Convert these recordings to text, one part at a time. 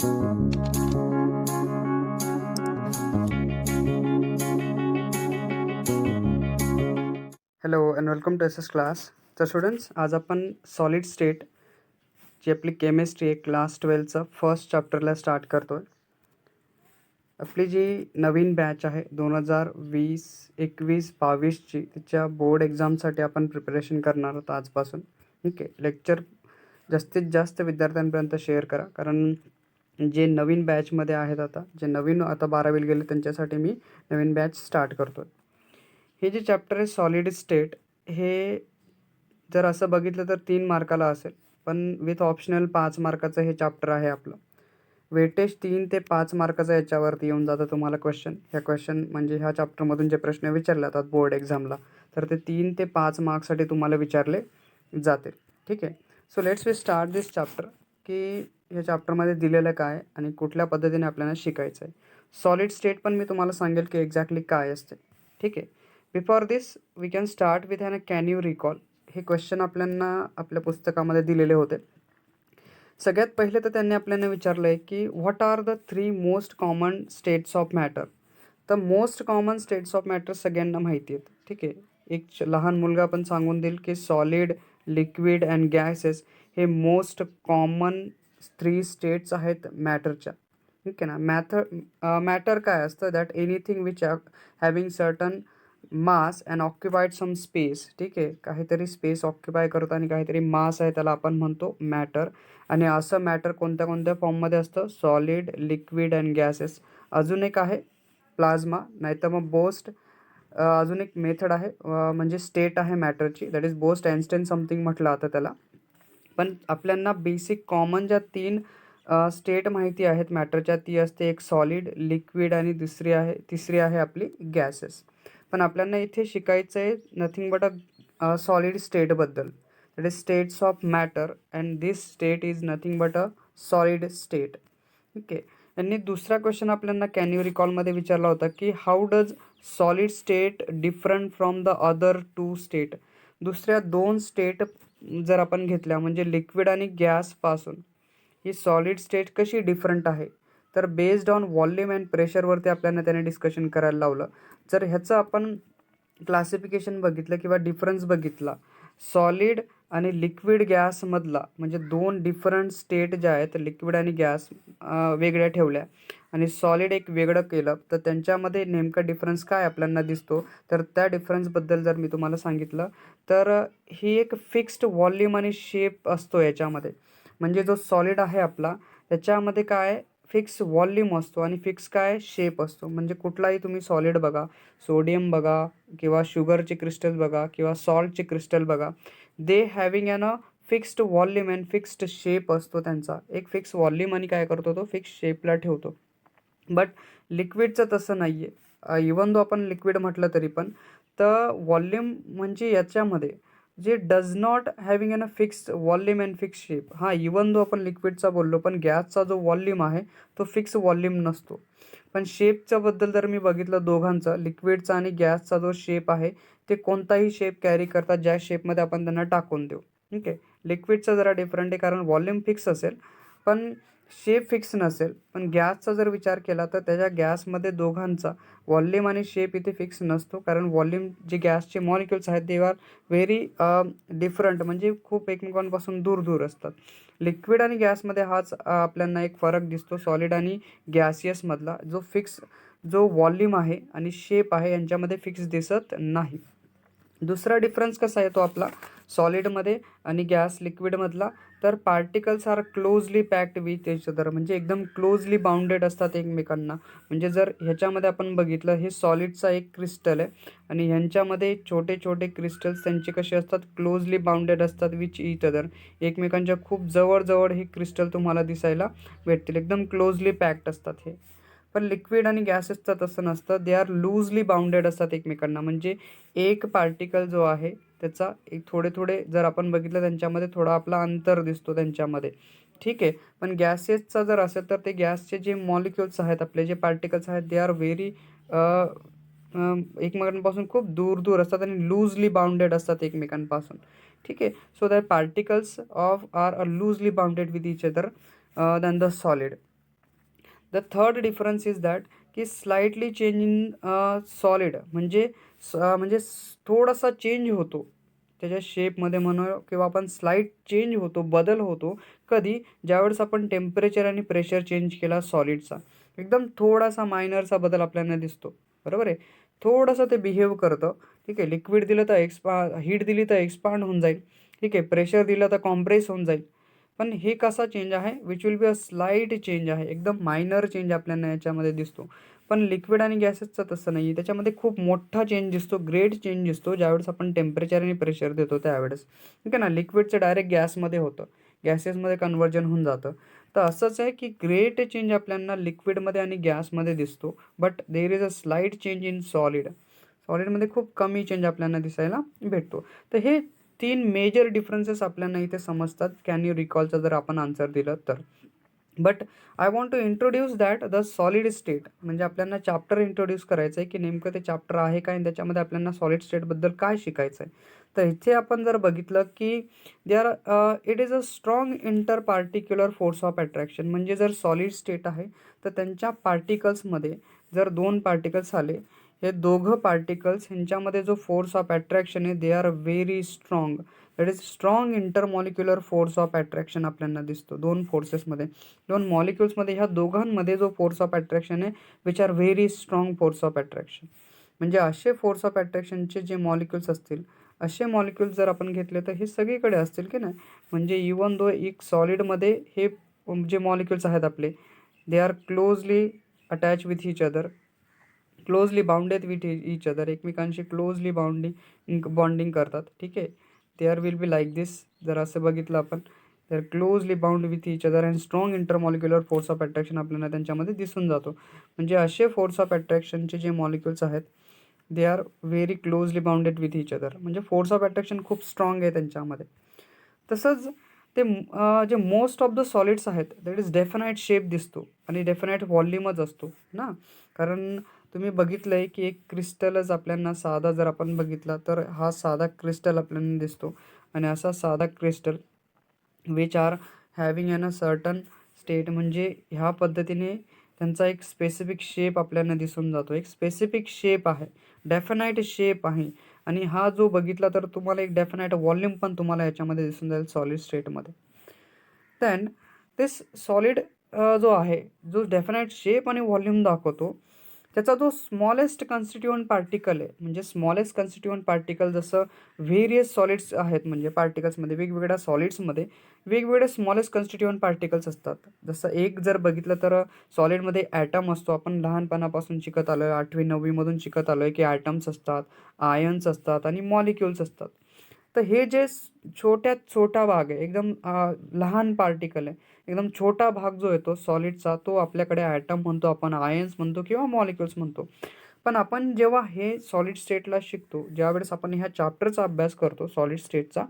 Hello and welcome to S S class. तर students, आज आपण सॉलिड स्टेट जी आपली केमिस्ट्री आहे क्लास 12चं फर्स्ट चॅप्टरला स्टार्ट करतो आहे. आपली जी नवीन बॅच आहे 2020-21-22ची, तिच्या बोर्ड एक्झामसाठी आपण प्रिपरेशन करणार आहोत आजपासून. ठीक आहे, लेक्चर जास्तीत जास्त विद्यार्थ्यांपर्यंत शेअर करा, कारण जे नवीन बॅचमध्ये आहेत, जे नवीन आता 12वीला गेले त्यांच्यासाठी मी नवीन बॅच स्टार्ट करतो आहे. हे जे चॅप्टर आहे सॉलिड स्टेट, हे जर असं बघितलं तर 3 मार्काला असेल, पण विथ ऑप्शनल 5 मार्काचं हे चॅप्टर आहे आपलं. वेटेज 3 ते 5 मार्काचं याच्यावरती येऊन जातं तुम्हाला क्वेश्चन. क्वेश्चन म्हणजे ह्या चॅप्टरमधून जे प्रश्न विचारले जातात बोर्ड एक्झामला, तर ते 3 ते 5 मार्क्ससाठी तुम्हाला विचारले जातील. ठीक आहे. So let's we start this chapter, की ह्या चॅप्टरमध्ये दिलेलं काय आणि कुठल्या पद्धतीने आपल्याला शिकायचं आहे. सॉलिड स्टेट पण मी तुम्हाला सांगेल की एक्झॅक्टली काय असते. ठीक आहे. Before this we can start with can you recall. हे क्वेश्चन आपल्याला आपल्या पुस्तकामध्ये दिलेले होते. सगळ्यात पहिले तर त्यांनी आपल्याला विचारलं आहे की what are the 3 most common states of matter. तर most common states of matter सगळ्यांना माहिती आहेत. ठीक आहे. एक लहान मुलगा पण सांगून देईल की सॉलिड, लिक्विड अँड गॅसेस हे मोस्ट कॉमन 3 स्टेट्स आहेत मॅटरच्या. ठीक आहे ना. मॅटर काय असतं, that anything which having certain mass and occupied some space. ठीक आहे, काहीतरी स्पेस ऑक्युपाय करतं आणि काहीतरी मास आहे, त्याला आपण म्हणतो मॅटर. आणि असं मॅटर कोणत्या कोणत्या फॉर्ममध्ये असतं, सॉलिड, लिक्विड अँड गॅसेस. अजून एक आहे प्लाझ्मा, नाहीतर मग बोस्ट. अजून एक मेथड आहे म्हणजे स्टेट आहे मॅटरची, that is Bose Einstein something म्हटलं आता त्याला. पण आपल्याला बेसिक कॉमन ज्या 3 स्टेट माहिती आहेत मॅटरच्या, ती असते एक सॉलिड, लिक्विड आणि तिसरी आहे आपली गॅसेस. पण आपल्याला इथे शिकायचं आहे नथिंग बट सॉलिड स्टेटबद्दल. That is states of matter and this state is nothing but a solid state. ठीक आहे. यांनी दुसरा क्वेश्चन आपल्याला कॅन यू रिकॉलमध्ये विचारला होता की how does solid state different from the other 2 state. दुसऱ्या 2 स्टेट जर आपण घेतल्या, म्हणजे लिक्विड आणि गॅसपासून, ही सॉलिड स्टेट कशी डिफरंट आहे, तर बेस्ड ऑन व्हॉल्यूम अँड प्रेशरवरती आपल्याला त्याने डिस्कशन करायला लावलं. जर ह्याचं आपण क्लासिफिकेशन बघितलं किंवा डिफरन्स बघितला, सॉलिड आणि लिक्विड गॅसमधला, म्हणजे 2 डिफरंट स्टेट ज्या आहेत लिक्विड आणि गॅस वेगळ्या ठेवल्या आणि सॉलिड एक वेगळं केलं, तर त्यांच्यामध्ये नेमका डिफरन्स काय आपल्याला दिसतो. तर त्या डिफरन्सबद्दल जर मी तुम्हाला सांगितलं, तर ही एक फिक्स्ड व्हॉल्यूम आणि शेप असतो याच्यामध्ये. म्हणजे जो सॉलिड आहे आपला, त्याच्यामध्ये काय फिक्स व्हॉल्यूम असतो आणि फिक्स काय शेप असतो. म्हणजे कुठलाही तुम्ही सॉलिड बघा, सोडियम बघा किंवा शुगरचे क्रिस्टल बघा किंवा सॉल्टचे क्रिस्टल बघा, दे having fixed volume and fixed shape असतो त्यांचा. एक फिक्स व्हॉल्यूम आणि काय करतो, तो फिक्स शेपला ठेवतो. बट लिक्विडचं तसं नाही आहे. इवन दो आपण लिक्विड म्हटलं तरी पण, तर व्हॉल्यूम म्हणजे याच्यामध्ये जे does not having fixed volume and fix shape. हां, इवन दो आपण लिक्विडचा बोललो, पण गॅसचा जो व्हॉल्यूम आहे तो फिक्स व्हॉल्यूम नसतो. पण शेपच्या बद्दल जर मी बघितलं, दोघांचा लिक्विडचा आणि गॅसचा जो शेप आहे, ते कोणताही शेप कॅरी करतात ज्या शेपमध्ये आपण त्यांना टाकून देऊ. ठीक आहे. लिक्विडचा जरा डिफरंट आहे, कारण व्हॉल्यूम फिक्स असेल पण शेप फिक्स नसेल. पण गॅसचा जर विचार केला तर त्याच्या गॅसमध्ये दोघांचा व्हॉल्यूम आणि शेप इथे फिक्स नसतो, कारण व्हॉल्यूम जे गॅसचे मॉलिक्युल्स आहेत दे आर व्हेरी डिफरंट, म्हणजे खूप एकमेकांपासून दूर दूर असतात. लिक्विड आणि गॅसमध्ये हाच आपल्याला एक फरक दिसतो, सॉलिड आणि गॅसियसमधला. जो व्हॉल्यूम आहे आणि शेप आहे यांच्यामध्ये फिक्स दिसत नाही. दुसरा डिफरन्स कसा येतो आपला सॉलिडमध्ये आणि गॅस लिक्विडमधला, तर particles are closely packed with each other, म्हणजे एकदम क्लोजली बाउंडेड असतात एकमेकांना. म्हणजे जर ह्याच्यामध्ये आपण बघितलं, हे सॉलिडचा एक क्रिस्टल आहे आणि ह्यांच्यामध्ये छोटे छोटे क्रिस्टल्स त्यांचे कसे असतात, क्लोजली बाउंडेड असतात विच इच अदर. एकमेकांच्या खूप जवळजवळ हे क्रिस्टल तुम्हाला दिसायला भेटतील, एकदम क्लोजली पॅक्ड असतात हे. पण लिक्विड आणि गॅसेसचं तसं नसतं, दे आर लूजली बाउंडेड असतात एकमेकांना. म्हणजे एक पार्टिकल जो आहे त्याचा एक थोडे थोडे जर आपण बघितलं, त्यांच्यामध्ये थोडा आपला अंतर दिसतो त्यांच्यामध्ये. ठीक आहे. पण गॅसेसचा जर असेल तर ते गॅसचे जे मॉलिक्युल्स आहेत, आपले जे पार्टिकल्स आहेत, दे आर व्हेरी एकमेकांपासून खूप दूर दूर असतात आणि लूजली बाउंडेड असतात एकमेकांपासून. ठीक आहे. So that particles of are loosely bounded with each other than the solid. The third difference is that की स्लाइटली चेंज इन सॉलिड म्हणजे थोडासा चेंज होतो त्याच्या शेपमध्ये म्हणू किंवा आपण स्लाइट चेंज होतो, बदल होतो. कधी? ज्यावेळेस आपण टेम्परेचर आणि प्रेशर चेंज केला सॉलिडचा. एकदम थोडासा मायनरचा बदल आपल्याला दिसतो. बरोबर आहे. थोडंसं ते बिहेव करतं. ठीक आहे. लिक्विड दिलं तर हीट दिली तर एक्सपांड होऊन जाईल. ठीक आहे. प्रेशर दिलं तर कॉम्प्रेस होऊन जाईल. पण हे कसा चेंज आहे? Which will be a slight change आहे. एकदम मायनर चेंज आपल्याला याच्यामध्ये दिसतो. पण लिक्विड आणि गॅसेसचं तसं नाही आहे. त्याच्यामध्ये खूप मोठा चेंज दिसतो, ग्रेट चेंज दिसतो ज्यावेळेस आपण टेम्परेचर आणि प्रेशर देतो त्यावेळेस. ठीक आहे ना. लिक्विडचं डायरेक्ट गॅसमध्ये होतं. गॅसेसमध्ये कन्व्हर्जन होऊन जातं. तर असंच आहे की ग्रेट चेंज आपल्याला लिक्विडमध्ये आणि गॅसमध्ये दिसतो. But there is a slight change in solid. सॉलिडमध्ये खूप कमी चेंज आपल्याला दिसायला भेटतो. तर हे 3 मेजर डिफरन्सेस आपल्याला इथे समजतात. कॅन यू रिकॉलचा जर आपण आन्सर दिलं तर. But I want to introduce that the solid state म्हणजे आपल्याला चॅप्टर इंट्रोड्यूस करायचं आहे की नेमकं ते चॅप्टर आहे काय आणि त्याच्यामध्ये आपल्याला सॉलिड स्टेटबद्दल काय शिकायचं आहे. तर इथे आपण जर बघितलं की it is a strong inter particular force of attraction म्हणजे जर सॉलिड स्टेट आहे तर त्यांच्या पार्टिकल्समध्ये जर 2 पार्टिकल्स आले, हे दोघं पार्टिकल्स ह्यांच्यामध्ये जो फोर्स ऑफ अट्रॅक्शन आहे they are very strong. That is strong intermolecular force of attraction आपल्याला दिसतो 2 फोर्सेसमध्ये. 2 मॉलिक्युल्समध्ये ह्या दोघांमध्ये जो फोर्स ऑफ अट्रॅक्शन आहे which are very strong force of attraction. म्हणजे असे फोर्स ऑफ अट्रॅक्शनचे जे मॉलिक्युल्स असतील, असे मॉलिक्युल्स जर आपण घेतले तर हे सगळीकडे असतील की नाही. म्हणजे इवन दो एक सॉलिडमध्ये हे जे मॉलिक्युल्स आहेत आपले they are closely attach with each other, closely bounded with each other. एकमेकांशी क्लोजली बॉन्डिंग करतात. ठीक आहे. देअर विल बी लाईक दिस. जर असं बघितलं आपण तर closely bound with each other and strong intermolecular force of attraction आपल्याला त्यांच्यामध्ये दिसून जातो. म्हणजे असे फोर्स ऑफ अट्रॅक्शनचे जे मॉलिक्युल्स आहेत they are very closely bounded with each other. म्हणजे फोर्स ऑफ अट्रॅक्शन खूप स्ट्रॉंग आहे त्यांच्यामध्ये. तसंच ते जे मोस्ट ऑफ द सॉलिड्स आहेत दॅट इज डेफिनाईट शेप दिसतो आणि डेफिनाईट व्हॉल्यूमच असतो ना. कारण तुम्ही बघितलं आहे की एक क्रिस्टलच आपल्याला साधा जर आपण बघितला तर हा साधा क्रिस्टल आपल्याला दिसतो आणि असा साधा crystal which are having an a certain state म्हणजे ह्या पद्धतीने त्यांचा एक स्पेसिफिक शेप आपल्याला दिसून जातो. एक स्पेसिफिक शेप आहे, डेफिनाईट शेप आहे आणि हा जो बघितला तर तुम्हाला एक डेफिनाईट व्हॉल्यूम पण तुम्हाला याच्यामध्ये दिसून जाईल सॉलिड स्टेटमध्ये. देन दिस सॉलिड जो आहे, जो डेफिनाईट शेप आणि व्हॉल्यूम दाखवतो, त्याचा जो स्मॉलेस्ट कन्स्टिट्युएंट पार्टिकल आहे, म्हणजे स्मॉलेस्ट कन्स्टिट्युएंट पार्टिकल जसं व्हेरियस सॉलिड्स आहेत म्हणजे पार्टिकल्समध्ये वेगवेगळ्या सॉलिड्समध्ये वेगवेगळे स्मॉलेस्ट कन्स्टिट्युएंट पार्टिकल्स असतात. जसं एक जर बघितलं तर सॉलिडमध्ये ॲटम असतो. आपण लहानपणापासून शिकत आलो आहे, 8वी-9वीमधून शिकत आलो आहे की ॲटम्स असतात, आयन्स असतात आणि मॉलिक्युल्स असतात. तर हे जे छोट्यात छोटा भाग आहे, एकदम लहान पार्टिकल आहे, एकदम छोटा भाग जो येतो सॉलिडचा तो आपल्याकडे ॲटम म्हणतो, आपण आयन्स म्हणतो किंवा मॉलिक्युल्स म्हणतो. पण आपण जेव्हा हे सॉलिड स्टेटला शिकतो, ज्यावेळेस आपण ह्या चॅप्टरचा अभ्यास करतो सॉलिड स्टेटचा,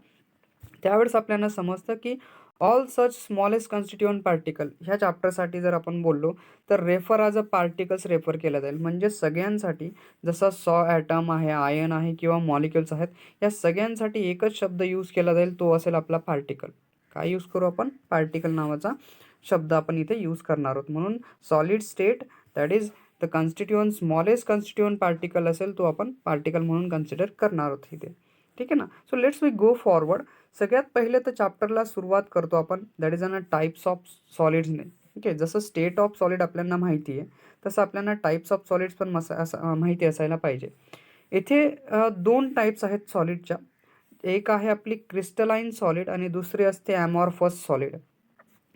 त्यावेळेस आपल्याला समजतं की all such smallest constituent particle ह्या चॅप्टरसाठी जर आपण बोललो तर refer as a particles refer केलं जाईल. म्हणजे सगळ्यांसाठी जसा ॲटम आहे, आयन आहे किंवा मॉलिक्युल्स आहेत, या सगळ्यांसाठी एकच शब्द यूज केला जाईल, तो असेल आपला पार्टिकल. काय यूज करू आपण? पार्टिकल नावाचा शब्द आपण इथे यूज करणार आहोत. म्हणून solid state that is the constituent smallest constituent particle असेल तो आपण पार्टिकल म्हणून कन्सिडर करणार आहोत इथे. ठीक आहे ना. So let's we go forward. सगळ्यात पहिले तर चॅप्टरला सुरुवात करतो आपण that is an a types of सॉलिड्सने. ठीक आहे. जसं स्टेट ऑफ सॉलिड आपल्याला माहिती आहे तसं आपल्याला टाईप्स ऑफ सॉलिड्स पण माहिती असायला पाहिजे. इथे 2 टाईप्स आहेत सॉलिडच्या. एक आहे आपली क्रिस्टलाइन सॉलिड आणि दुसरी असते amorphous solid.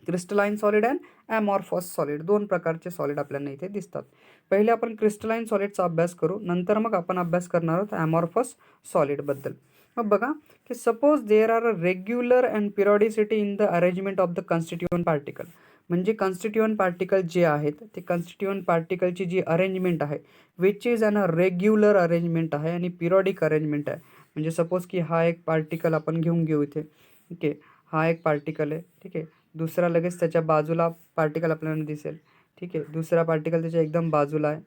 Crystalline solid and amorphous solid 2 प्रकारचे सॉलिड आपल्याला इथे दिसतात. पहिले आपण क्रिस्टलाइन सॉलिडचा अभ्यास करू, नंतर मग आपण अभ्यास करणार आहोत ॲमॉर्फस सॉलिडबद्दल. मग बघा की suppose there are a regular and periodicity in the arrangement of the constituent particle. म्हणजे कन्स्टिट्युएंट पार्टिकल जे आहेत ते कन्स्टिट्युएंट पार्टिकलची जी अरेंजमेंट आहे which is an a regular arrangement आहे आणि पिरियॉडिक अरेंजमेंट आहे. म्हणजे सपोज की हा एक पार्टिकल आपण घेऊ इथे. ठीक आहे. हा एक पार्टिकल आहे. ठीक आहे. दुसरा लगेच त्याच्या बाजूला पार्टिकल आपल्याला दिसेल. ठीक आहे. दुसरा पार्टिकल त्याच्या एकदम बाजूला आहे.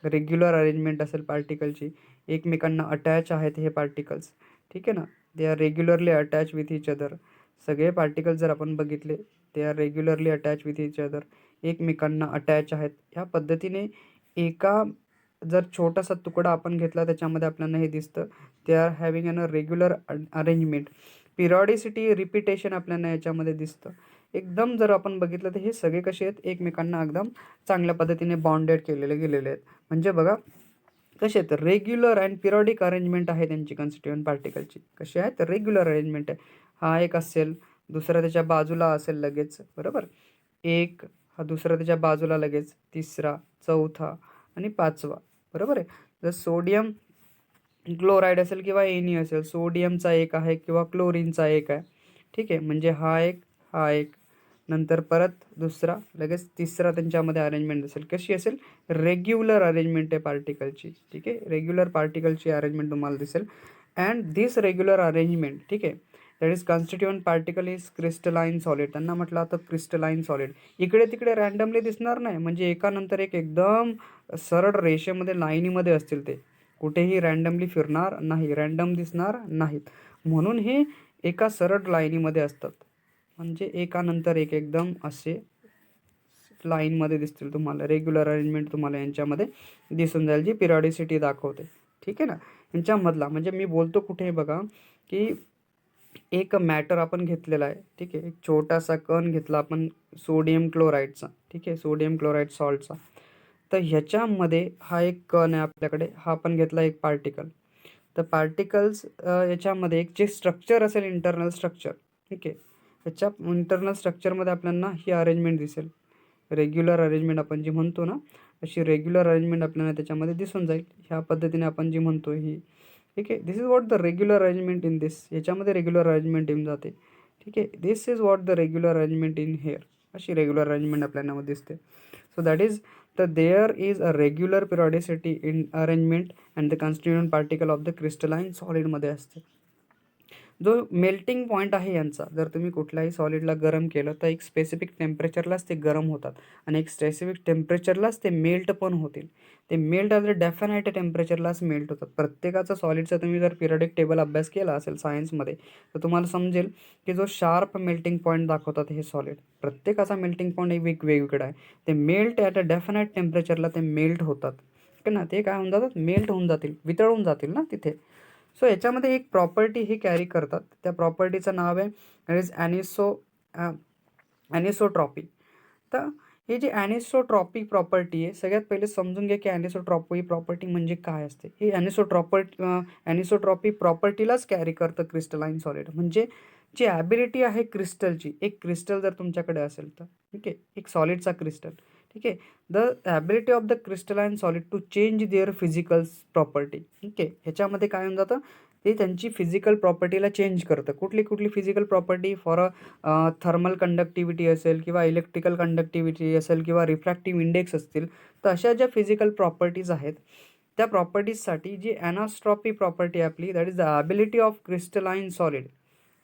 रेग्युलर अरेंजमेंट असेल पार्टिकलची. एकमेकांना अटॅच आहेत हे पार्टिकल्स. ठीक आहे ना. They are regularly attach with each other. सगळे पार्टिकल जर आपण बघितले they are regularly attach with each other, एकमेकांना अटॅच आहेत. ह्या पद्धतीने एका जर छोटासा तुकडा आपण घेतला त्याच्यामध्ये आपल्याला हे दिसतं, they are having an a regular arrangement. Periodicity repetition आपल्याला याच्यामध्ये दिसतं. एकदम जर आपण बघितलं तर हे सगळे कसे आहेत, एकमेकांना एकदम चांगल्या पद्धतीने बॉन्डेड केलेले गेलेले आहेत. म्हणजे बघा कसे आहेत, रेग्युलर अँड पिरियॉडिक अरेंजमेंट आहे त्यांची कॉन्स्टिट्युएंट पार्टिकलची. कशी आहेत, रेग्युलर अरेंजमेंट आहे. हा एक असेल, दुसरा त्याच्या बाजूला असेल लगेच, बरोबर. एक, हा दुसरा त्याच्या बाजूला लगेच, तिसरा, चौथा आणि पाचवा, बरोबर आहे. जर सोडियम क्लोराईड असेल किंवा एनी असेल, सोडियमचा एक आहे किंवा क्लोरीनचा एक आहे, ठीक आहे. म्हणजे हा एक, हा एक, नंतर परत दुसरा, लगेच तिसरा त्यांच्यामध्ये अरेंजमेंट असेल. कशी असेल, रेग्युलर अरेंजमेंट आहे पार्टिकलची, ठीक आहे. रेग्युलर पार्टिकलची अरेंजमेंट तुम्हाला दिसेल. अँड दिस रेग्युलर अरेंजमेंट, ठीक आहे, that is constituent particle is crystalline solid. त्यांना म्हटलं आता क्रिस्टलाइन सॉलिड. इकडे तिकडे रँडमली दिसणार नाही, म्हणजे एकानंतर एक एकदम सरळ रेषेमध्ये लाईनीमध्ये असतील ते, कुठेही रँडमली फिरणार नाही, रँडम दिसणार नाहीत. म्हणून हे एका सरळ लाईनीमध्ये असतात, म्हणजे एकानंतर एक एकदम असे लाईनमध्ये दिसतील तुम्हाला. रेग्युलर अरेंजमेंट तुम्हाला यांच्यामध्ये दिसून जाईल, जी पिरियॉडिसिटी दाखवते, ठीक आहे ना. यांच्यामधला म्हणजे मी बोलतो कुठे बघा, की एक मॅटर आपण घेतलेला आहे, ठीक आहे. एक छोटासा कण घेतला आपण सोडियम क्लोराईडचा, ठीक आहे, सोडियम क्लोराईड सॉल्टचा. तर ह्याच्यामध्ये हा एक कण आहे आपल्याकडे, हा आपण घेतला एक पार्टिकल. तर पार्टिकल्स याच्यामध्ये एक जे स्ट्रक्चर असेल, इंटरनल स्ट्रक्चर, ठीक आहे, ह्याच्या इंटरनल स्ट्रक्चरमध्ये आपल्याला ही अरेंजमेंट दिसेल. रेग्युलर अरेंजमेंट आपण जी म्हणतो ना, अशी रेग्युलर अरेंजमेंट आपल्याला त्याच्यामध्ये दिसून जाईल. ह्या पद्धतीने आपण जी म्हणतो ही, ठीक आहे. This is what the regular arrangement in this. याच्यामध्ये रेग्युलर अरेंजमेंट येऊन जाते, ठीक आहे. This is what the regular arrangement in here. अशी रेग्युलर अरेंजमेंट आपल्याला दिसते. So that is the there is a regular periodicity in arrangement and the constituent particle of the crystalline सॉलिडमध्ये असते. जो मेल्टिंग पॉईंट आहे यांचा, जर तुम्ही कुठल्याही सॉलिडला गरम केलं तर एक स्पेसिफिक टेम्परेचरलाच ते गरम होतात आणि एक स्पेसिफिक टेम्परेचरलाच ते मेल्ट पण होतील. ते मेल्ट ॲट द डेफिनाईट टेम्परेचरलाच मेल्ट होतात. प्रत्येकाचा सॉलिडचा तुम्ही जर पिरियडिक टेबल अभ्यास केला असेल सायन्समध्ये, तर तुम्हाला समजेल की जो शार्प मेल्टिंग पॉईंट दाखवतात हे सॉलिड, प्रत्येकाचा मेल्टिंग पॉईंट एक वेगवेगळा आहे. ते मेल्ट ॲट अ डेफिनाईट टेम्परेचरला ते मेल्ट होतात, ठीक आहे ना. ते काय होऊन जातात, मेल्ट होऊन जातील, वितळून जातील ना तिथे. सो याच्यामध्ये एक प्रॉपर्टी हे कॅरी करतात, त्या प्रॉपर्टीचं नाव आहे दॅट इज ॲनिसोट्रॉपी. तर ही जी ॲनिसोट्रॉपी प्रॉपर्टी आहे, सगळ्यात पहिले समजून घ्या की ॲनिसोट्रॉपी प्रॉपर्टी म्हणजे काय असते. ही ॲनिसोट्रॉपी प्रॉपर्टीलाच कॅरी करतं क्रिस्टलाइन सॉलिड. म्हणजे जी ॲबिलिटी आहे क्रिस्टलची, एक क्रिस्टल जर तुमच्याकडे असेल तर, ठीक आहे, एक सॉलिडचा क्रिस्टल, ठीक आहे, the ability of the crystalline solid to change their physical property, ठीक आहे. ह्याच्यामध्ये काय होऊन जातं, ते त्यांची फिजिकल प्रॉपर्टीला चेंज करतं. कुठली कुठली physical property, for thermal conductivity असेल किंवा इलेक्ट्रिकल कंडक्टिव्हिटी असेल किंवा रिफ्रॅक्टिव्ह इंडेक्स असतील, तर अशा ज्या फिजिकल प्रॉपर्टीज आहेत त्या प्रॉपर्टीजसाठी जी ॲनास्ट्रॉपी प्रॉपर्टी आपली, that is the ability of crystalline solid.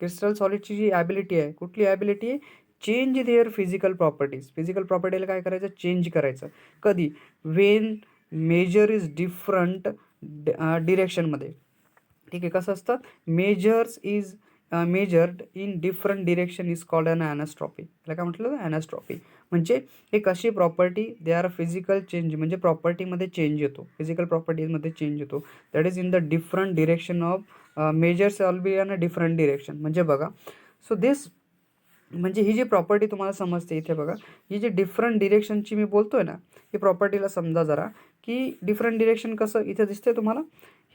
Crystal सॉलिडची जी ॲबिलिटी आहे, कुठली ॲबिलिटी आहे, change their physical properties. Physical प्रॉपर्टीला काय करायचं, चेंज करायचं. कधी, वेन मेजर इज डिफरंट डिरेक्शनमध्ये, ठीक आहे. कसं असतं, measures is measured in different direction is called an anisotropy. त्याला काय म्हटलं, ॲनास्ट्रॉपी. म्हणजे एक अशी property, they are physical change, म्हणजे प्रॉपर्टीमध्ये चेंज येतो, फिजिकल प्रॉपर्टीजमध्ये चेंज येतो, that is in the different direction of measures all be in a different direction. म्हणजे बघा, सो दिस म्हणजे ही जी प्रॉपर्टी तुम्हाला समजते इथे बघा, ही जी डिफरंट डिरेक्शनची मी बोलतोय ना, ही प्रॉपर्टीला समजा जरा, की डिफरंट डिरेक्शन कसं इथे दिसतंय तुम्हाला.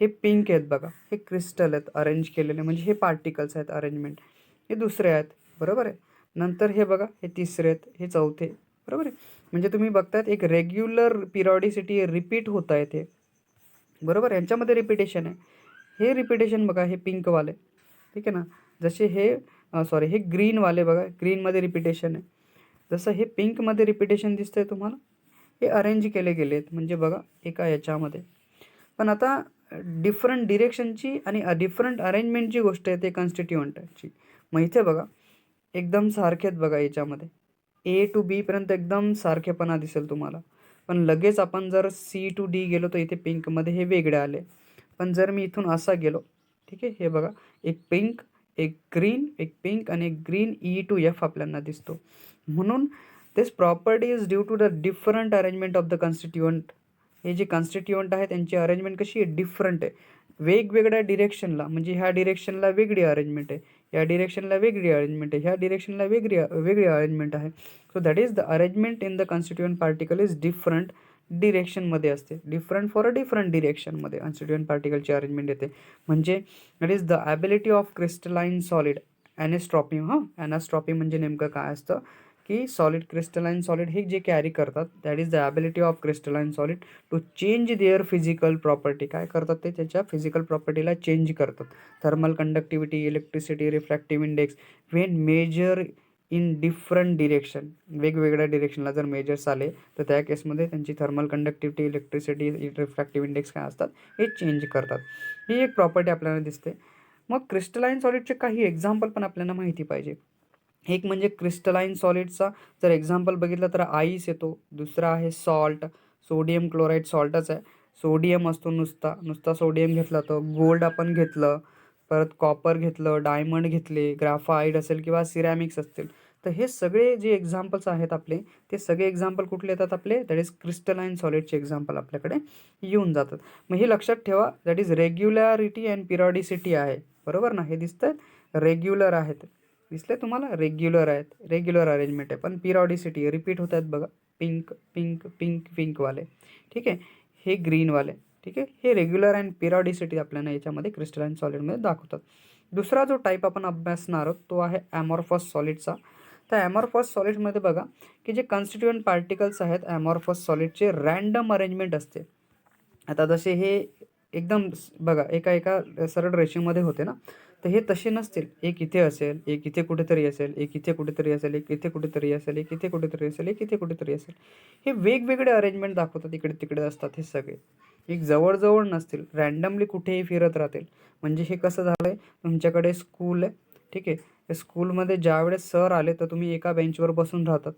हे पिंक आहेत बघा, हे क्रिस्टल आहेत अरेंज केलेले, म्हणजे हे पार्टिकल्स आहेत अरेंजमेंट, हे दुसरे आहेत, बरोबर आहे. नंतर हे बघा, हे तिसरे आहेत, हे चौथे, बरोबर आहे. म्हणजे तुम्ही बघतायत एक रेग्युलर पिरियॉडिसिटी रिपीट होत आहे ते, बरोबर. यांच्यामध्ये रिपिटेशन आहे. हे रिपिटेशन बघा, हे पिंकवाले, ठीक आहे ना. जसे हे सॉरी, हे ग्रीनवाले बघा, ग्रीनमध्ये रिपिटेशन आहे. जसं हे पिंकमध्ये रिपिटेशन दिसतंय तुम्हाला, हे अरेंज केले गेले आहेत, म्हणजे बघा एका याच्यामध्ये. पण आता डिफरंट डिरेक्शनची आणि डिफरंट अरेंजमेंटची गोष्ट आहे ते कॉन्स्टिट्युएंटची. मग इथे बघा एकदम सारखे आहेत बघा याच्यामध्ये, ए टू बीपर्यंत एकदम सारखेपणा दिसेल तुम्हाला. पण लगेच आपण जर सी टू डी गेलो तर इथे पिंकमध्ये हे वेगळे आले. पण जर मी इथून असा गेलो, ठीक आहे, हे बघा, एक पिंक, एक ग्रीन, एक पिंक आणि एक ग्रीन E to F आपल्याला दिसतो. म्हणून this property is due to the different arrangement of the constituent. हे जे कॉन्स्टिट्युएंट आहे त्यांची अरेंजमेंट कशी आहे, डिफरंट आहे. वेगवेगळ्या डिरेक्शनला, म्हणजे ह्या डिरेक्शनला वेगळी अरेंजमेंट आहे, या डिरेक्शनला वेगळी अरेंजमेंट आहे, ह्या डिरेक्शनला वेगळी अरेंजमेंट आहे. So that is the arrangement in the constituent particle is different डिरेक्शनमध्ये असते. डिफरंट फॉर अ डिफरंट डिरेक्शनमध्ये कॉन्स्टिट्युएंट पार्टिकलची अरेंजमेंट येते. म्हणजे that is the ability of crystalline solid anisotropy. Anisotropy म्हणजे नेमकं काय असतं की सॉलिड, क्रिस्टलाइन सॉलिड हे जे कॅरी करतात, that is the ability of crystalline solid to change their physical property. काय करतात ते, त्याच्या फिजिकल प्रॉपर्टीला चेंज करतात. Thermal conductivity, electricity, refractive index when measure in different direction. वेगवेगळ्या डिरेक्शनला जर मेजर्स आले तर त्या केसमध्ये त्यांची thermal conductivity, electricity, refractive index काय असतात हे चेंज करतात. ही एक प्रॉपर्टी आपल्याला दिसते. मग क्रिस्टलाइन सॉलिडचे काही एक्झाम्पल पण आपल्याला माहिती पाहिजे. एक म्हणजे क्रिस्टलाइन सॉलिडचा जर एक्झाम्पल बघितलं तर आईस येतो. दुसरा आहे सॉल्ट, सोडियम क्लोराईड सॉल्टच आहे. सोडियम असतो नुसता सोडियम घेतला तर गोल्ड आपण घेतलं, परत कॉपर घेतलं, डायमंड घेतले, ग्राफाईट असेल किंवा सिरॅमिक्स असतील. तर हे सगळे जे एक्झाम्पल्स आहेत आपले, ते सगळे एक्झाम्पल कुठले येतात आपले, दॅट इज क्रिस्टलाइन सॉलिडचे एक्झाम्पल आपल्याकडे येऊन जातात. मग हे लक्षात ठेवा, दॅट इज रेग्युलॅरिटी अँड पिरियॉडिसिटी आहे. बरोबर ना, हे दिसतंय रेग्युलर आहेत, दिसले तुम्हाला, रेग्युलर आहेत, रेग्युलर अरेंजमेंट आहे. पण पिरियॉडिसिटी रिपीट होत आहेत बघा, पिंक पिंक पिंक पिंकवाले, ठीक आहे, हे ग्रीनवाले, ठीक आहे. हे रेग्युलर अँड पिरियॉडिसिटी आपल्याला याच्यामध्ये क्रिस्टलाइन सॉलिडमध्ये दाखवतात. दुसरा जो टाईप आपण अभ्यासणार आहोत तो आहे ॲमॉर्फस सॉलिडचा. तर ॲमॉर्फस सॉलिडमध्ये बघा की जे कॉन्स्टिट्युएंट पार्टिकल्स आहेत ॲमॉर्फस सॉलिडचे रँडम अरेंजमेंट असते. आता जसे हे एकदम बघा एका सरळ रेषेमध्ये होते ना, तर हे तसे नसतील. एक इथे असेल, एक इथे कुठेतरी असेल, एक इथे कुठेतरी असेल, एक इथे कुठेतरी असेल, एक इथे कुठेतरी असेल, एक इथे कुठेतरी असेल. हे वेगवेगळे अरेंजमेंट दाखवतात, इकडे तिकडे असतात हे सगळे. एक जवळ नसतील, रँडमली कुठेही फिरत राहतील. म्हणजे हे कसं झालं आहे, तुमच्याकडे स्कूल आहे, ठीक आहे. त्या स्कूलमध्ये ज्यावेळेस सर आले तर तुम्ही एका बेंचवर बसून राहतात.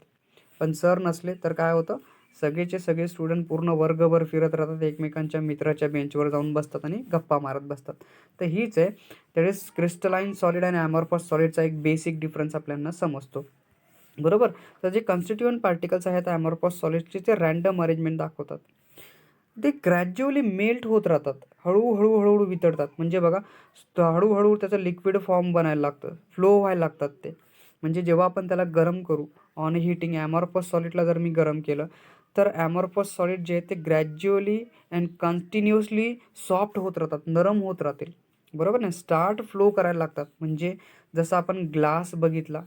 पण सर नसले तर काय होतं, सगळेचे सगळे स्टुडंट पूर्ण वर्गभर फिरत राहतात, एकमेकांच्या मित्राच्या बेंचवर जाऊन बसतात आणि गप्पा मारत बसतात. तर हीच आहे दॅट इज क्रिस्टलाइन सॉलिड आणि ॲमॉर्फस सॉलिडचा एक बेसिक डिफरन्स आपल्याला समजतो. बरोबर. तर जे कॉन्स्टिट्युएंट पार्टिकल्स आहेत ॲमॉर्फस सॉलिडचे ते रँडम अरेंजमेंट दाखवतात. ते ग्रॅज्युअली मेल्ट होत राहतात, हळूहळू वितळतात. म्हणजे बघा हळूहळू त्याचं लिक्विड फॉर्म बनायला लागतं, फ्लो व्हायला लागतात ते. म्हणजे जेव्हा आपण त्याला गरम करू, ऑन हीटिंग ॲमॉर्फस सॉलिडला जर मी गरम केलं तर ॲमॉर्फस सॉलिड जे आहे ते ग्रॅज्युअली अँड कंटिन्युअसली सॉफ्ट होत राहतात, नरम होत राहतील. बरोबर ना, स्टार्ट फ्लो करायला लागतात. म्हणजे जसं आपण ग्लास बघितला,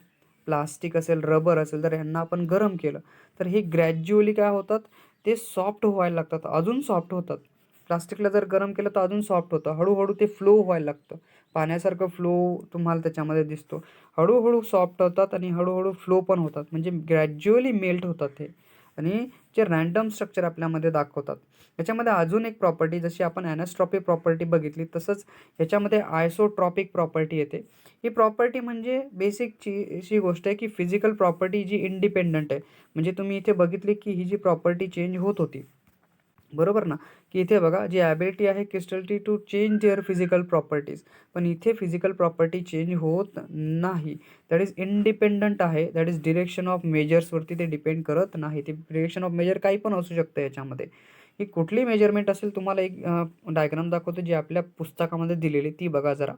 प्लास्टिक असेल, रबर असेल, तर यांना आपण गरम केलं तर हे ग्रॅज्युअली काय होतात, ते सॉफ्ट व्हायला लागतात, अजून सॉफ्ट होतात. प्लास्टिकला जर गरम केलं तर अजून सॉफ्ट होतं, हळूहळू ते फ्लो व्हायला लागतं. पाण्यासारखं फ्लो तुम्हाला त्याच्यामध्ये दिसतो. हळूहळू सॉफ्ट होतात आणि हळूहळू फ्लो पण होतात, म्हणजे ग्रॅज्युअली मेल्ट होतात हे. आणि जे रँडम स्ट्रक्चर आपल्यामध्ये दाखवतात. याच्यामध्ये अजून एक प्रॉपर्टी, जशी आपण ॲनास्ट्रॉपी प्रॉपर्टी बघितली तसंच याच्यामध्ये आयसोट्रॉपिक प्रॉपर्टी येते. ही प्रॉपर्टी म्हणजे बेसिकची अशी गोष्ट आहे की फिजिकल प्रॉपर्टी जी इंडिपेंडंट आहे. म्हणजे तुम्ही इथे बघितली की ही जी प्रॉपर्टी चेंज होत होती, बरोबर ना, की इथे बघा जी ॲबिलिटी आहे क्रिस्टलची to change their physical properties. पण इथे फिजिकल प्रॉपर्टी चेंज होत नाही, दॅट इज इंडिपेंडंट आहे. दॅट इज डिरेक्शन ऑफ मेजर्सवरती ते डिपेंड करत नाही. ते डिरेक्शन ऑफ मेजर काही पण असू शकतं याच्यामध्ये. ही कुठली मेजरमेंट असेल, तुम्हाला एक डायग्राम दाखवतो जी आपल्या पुस्तकामध्ये दिलेली, ती बघा जरा.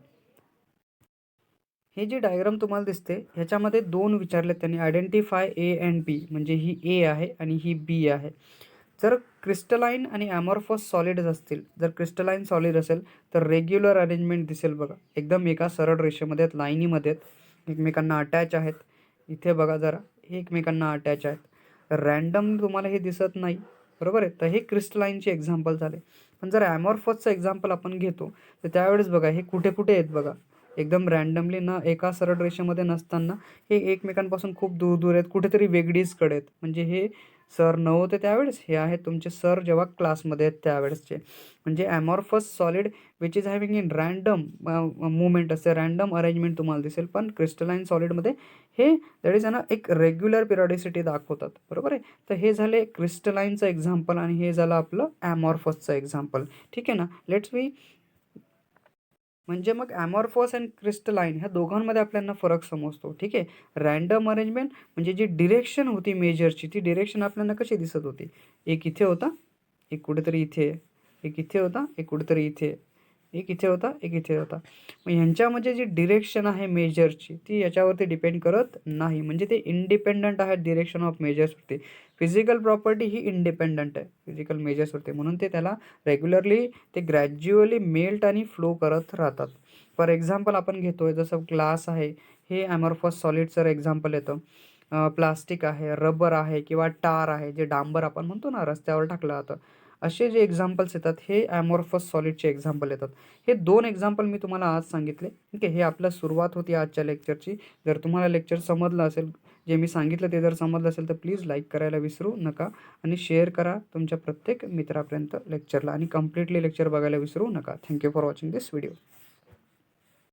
हे जी डायग्राम तुम्हाला दिसते ह्याच्यामध्ये दोन विचारले त्यांनी, आयडेंटिफाय ए अँड बी. म्हणजे ही ए आहे आणि ही बी आहे. जर क्रिस्टलाइन आणि ॲमॉर्फस सॉलिड्स असतील, जर क्रिस्टलाइन सॉलिड असेल तर रेग्युलर अरेंजमेंट दिसेल बघा, एकदम एका सरळ रेषेमध्ये आहेत, लाईनीमध्ये आहेत, एकमेकांना अटॅच आहेत. इथे बघा जरा, हे एकमेकांना अटॅच आहेत. रँडम तुम्हाला हे दिसत नाही, बरोबर आहे. तर हे क्रिस्टलाइनचे एक्झाम्पल झाले. पण जर ॲमॉर्फसचं एक्झाम्पल आपण घेतो तर त्यावेळेस बघा हे कुठे कुठे आहेत बघा, एकदम रँडमली ना एका सरळ रेषेमध्ये नसताना हे एकमेकांपासून खूप दूर दूर आहेत, कुठेतरी वेगळीचकडे आहेत. म्हणजे हे सर नव्हते त्यावेळेस, हे आहेत तुमचे सर जेव्हा क्लासमध्ये आहेत त्यावेळेसचे. म्हणजे amorphous solid which is having in random movement असते, रँडम अरेंजमेंट तुम्हाला दिसेल. पण क्रिस्टलाइन सॉलिडमध्ये हे दॅट इज ना एक रेग्युलर पिरियॉडिसिटी दाखवतात, बरोबर आहे. तर हे झाले क्रिस्टलाइनचं एक्झाम्पल आणि हे झालं आपलं ॲमॉर्फसचं एक्झाम्पल, ठीक आहे ना. लेट्स वी म्हणजे मग ॲमॉर्फस अँड क्रिस्टलाइन ह्या दोघांमध्ये आपल्याला फरक समजतो. ठीक आहे. रँडम अरेंजमेंट म्हणजे जी डिरेक्शन होती मेजरची, ती डिरेक्शन आपल्याला कशी दिसत होती? एक इथे होता, एक कुठेतरी इथे, एक इथे होता, एक कुठेतरी इथे, एक इथे होता, एक इथे होता. मग ह्यांच्यामध्ये जी डिरेक्शन आहे मेजरची, ती याच्यावरती डिपेंड करत नाही. म्हणजे ते इंडिपेंडंट आहेत डिरेक्शन ऑफ मेजर्सवरती. फिजिकल प्रॉपर्टी ही इंडिपेंडंट आहे फिजिकल मेजर्सवरती. म्हणून ते त्याला रेग्युलरली ते ग्रॅज्युअली मेल्ट आणि फ्लो करत राहतात. फॉर एक्झाम्पल आपण घेतोय जसं ग्लास आहे, हे ॲमॉर्फस सॉलिडचं एक्झाम्पल येतं. प्लास्टिक आहे, रबर आहे किंवा टार आहे, जे डांबर आपण म्हणतो ना रस्त्यावर टाकलं जातं. असे जे एक्झाम्पल्स येतात हे ॲमॉर्फस सॉलिडचे एक्झाम्पल येतात. हे 2 एक्झाम्पल मी तुम्हाला आज सांगितले. ठीक आहे. हे आपलं सुरुवात होती आजच्या लेक्चरची. जर तुम्हाला लेक्चर समजलं असेल, जे मी सांगितलं ते जर समजलं असेल तर प्लीज लाईक करायला विसरू नका आणि शेअर करा तुमच्या प्रत्येक मित्रापर्यंत लेक्चरला आणि कंप्लीटली लेक्चर बघायला विसरू नका. Thank you for watching this video.